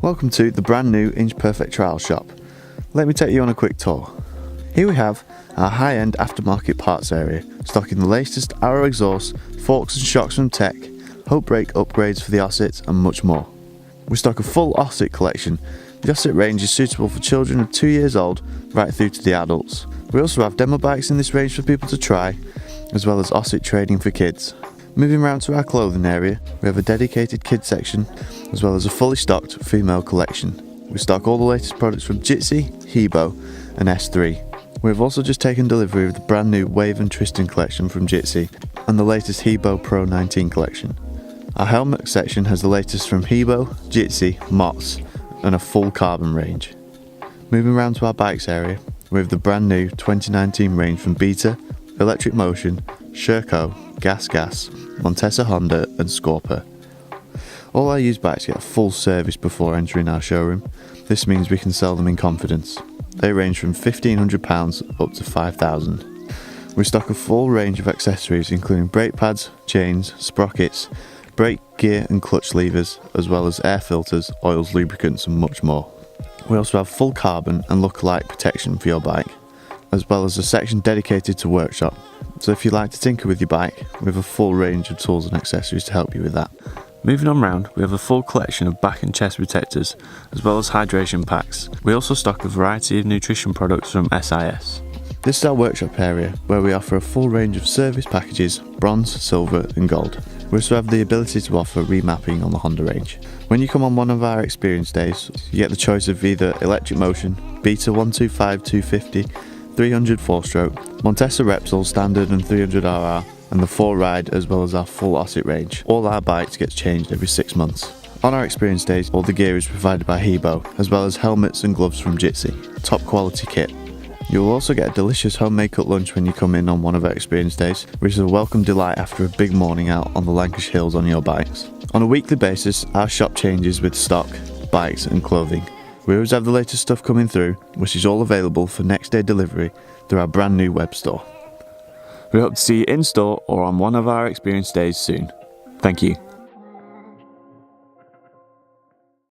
Welcome to the brand new Inch Perfect trial shop. Let me take you on a quick tour. Here we have our high-end aftermarket parts area, stocking the latest Arrow exhausts, forks and shocks from Tech, Hope brake upgrades for the Oset and much more. We stock a full Oset collection. The Oset range is suitable for children of 2 years old right through to the adults. We also have demo bikes in this range for people to try, as well as Oset training for kids. Moving around to our clothing area, we have a dedicated kids section, as well as a fully stocked female collection. We stock all the latest products from Jitsie, Hebo and S3. We have also just taken delivery of the brand new Wave and Tristan collection from Jitsie and the latest Hebo Pro 19 collection. Our helmet section has the latest from Hebo, Jitsie, Mott's and a full carbon range. Moving around to our bikes area, we have the brand new 2019 range from Beta, Electric Motion, Sherco, Gas, Montesa Honda and Scorpio. All our used bikes get a full service before entering our showroom. This means we can sell them in confidence. They range from £1,500 up to £5,000. We stock a full range of accessories including brake pads, chains, sprockets, brake, gear and clutch levers, as well as air filters, oils, lubricants and much more. We also have full carbon and look-alike protection for your bike, as well as a section dedicated to workshop. So if you like to tinker with your bike, we have a full range of tools and accessories to help you with that. Moving on round, we have a full collection of back and chest protectors, as well as hydration packs. We also stock a variety of nutrition products from SIS. This is our workshop area, where we offer a full range of service packages, bronze, silver and gold. We also have the ability to offer remapping on the Honda range. When you come on one of our experience days, you get the choice of either Electric Motion, Beta 125 250, 300 4-stroke, Montesa Repsol Standard and 300RR, and the 4Ride, as well as our full Oset range. All our bikes gets changed every 6 months. On our experience days, all the gear is provided by Hebo, as well as helmets and gloves from Jitsie. Top quality kit. You will also get a delicious homemade cut lunch when you come in on one of our experience days, which is a welcome delight after a big morning out on the Lancashire Hills on your bikes. On a weekly basis, our shop changes with stock, bikes and clothing. We always have the latest stuff coming through, which is all available for next day delivery through our brand new web store. We hope to see you in store or on one of our experience days soon. Thank you.